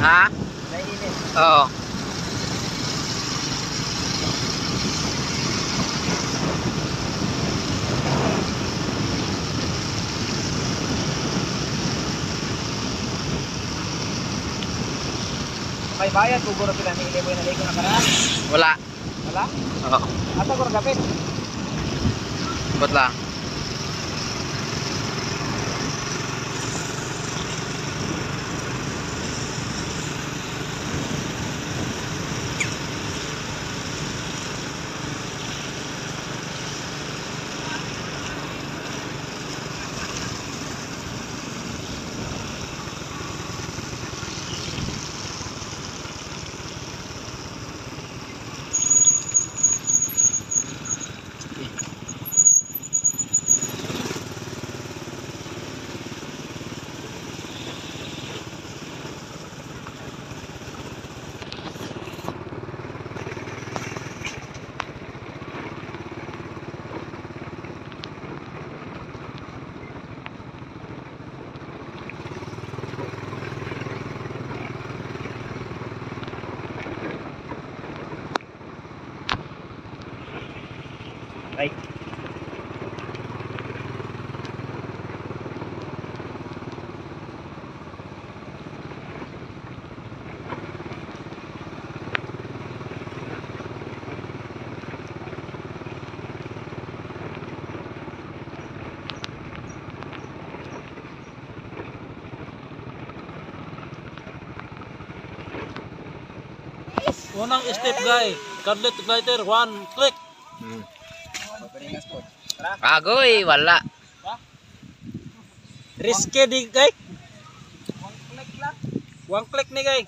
Ha? Naiinit. Oo. May bayad, guguro sila ni Ileboy na ligo na karaan. Wala. Wala? Oo. Ata ko gapit. Ba't lang? Ay. Unang step guy, cardlet glider, 1 click. Agoy, wala. Riske di guy. 1 click lang. 1 click ni guy.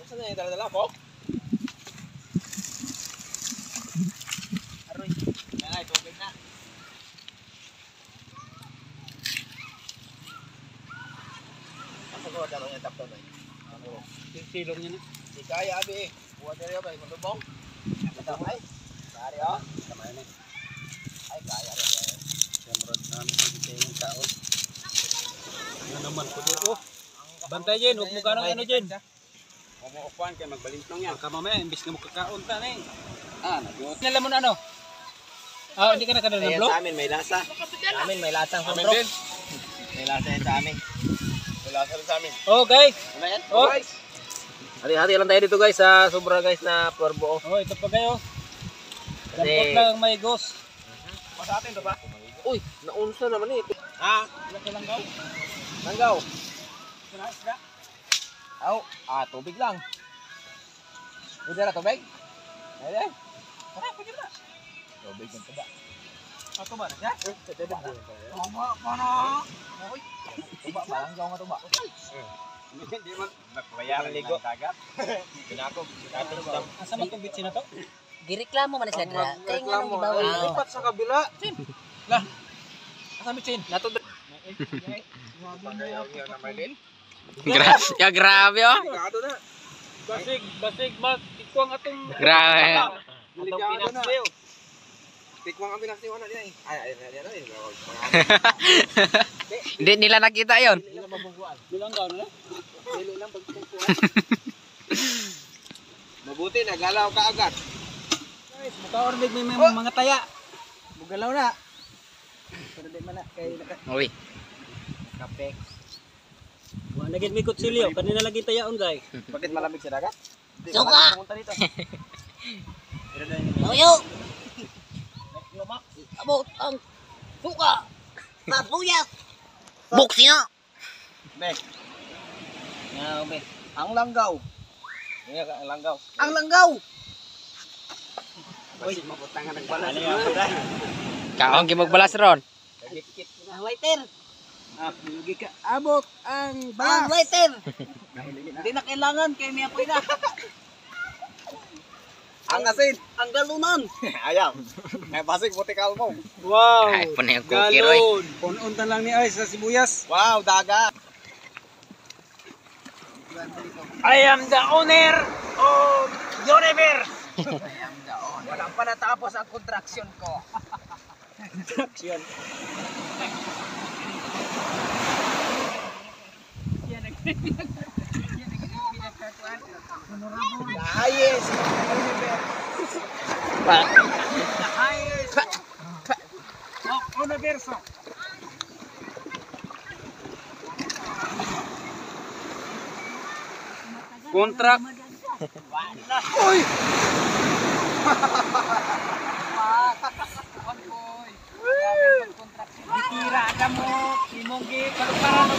Saan na yung dala-dala po? Aroy. Yan ay, tubig na. Asa ko dalo yung tapon na. Silong niya na. Di kaya abi eh. Buwan nila ba yung lubong? Ito ay. Kari oh. Kamay na. Ay kaya rin. Kamrad namin dito yung tao. Ano naman ko dito. Oh. Bantay Jen, huwag mo ganang ano Jen. Huwag mo upuan kaya magbalint lang yan. Baka mamaya, imbis na mo kakaon ta na eh. Nabiot. Alam mo na ano? Ah, hindi ka nakadala ng Ayan vlog? sa amin may lasa. Sa amin may lasang Amin sundrok. din. May lasa yan sa amin. Wala sa rin sa amin. Oh guys. Ano yan? Oh. Guys. Hati-hati lang tayo dito guys sa sobra guys na porbo. Oh, ito pa kayo. Kasi- Dampot lang may ghost. Pa sa atin to ba? Uy, naunsa naman eh. Ah, ilang ka lang daw. Langgaw. Isda. Aw, tubig lang. Pwede na tubig? Pwede. Pwede na. Tubig ng tuba. Ako ba na siya? Tuba Paano? Uy, tuba ba? Langgaw nga tuba. Hindi man. Nagbayaran Ligo. ng dagat. Pinako. Asa mo itong bitsin na to? Gireklamo man na sila dra. Kaya nga nang gibawal na. Lipat sa kabila. Lah. Asa bitsin? Nato. Grabe oh. Delikado na. Basig mag ikuang atong Grabe. Delikado na. Tikwang ang pinaktiwan na niya eh. Ay, Hindi nila nakita yon. Hindi na mabungkuan. bilang daw na. Dili lang pagpungkuan. Mabuti, nagalaw ka agad. Guys, maka-ornig may mga taya. Bugalaw na. Pero di man na. Kaya Uy. kapek. Wa na gid may kutsilyo, kanina lagi tayaon guys. Bakit malamig sa dagat? Suka! Pumunta dito. Tuyo! Lumak. Abot ang suka! Papuyas! Buksi na! Be. Nga, be. Ang langgaw. Nga, ang langgaw. Ang langgaw! Uy, mabutangan nagbalas. Kaong gimagbalas ron. Kagikit ko na. Ang waiter! Lugi ka. Abot ang Ang balas. waiter! Hindi na kailangan kay may apoy na. Ang asin. Ang galunan! Ayaw. May basig puti kalmo. Wow! Ay, punay ang cookie roy. Galon! Pununta lang ni Ay sa sibuyas. Wow, dagat. I am the owner of universe! Wala pa natapos ang contraction ko. Contraction. Ayes. Universo. Kontrak. Dikira ada mo, si Monggi, kalau parang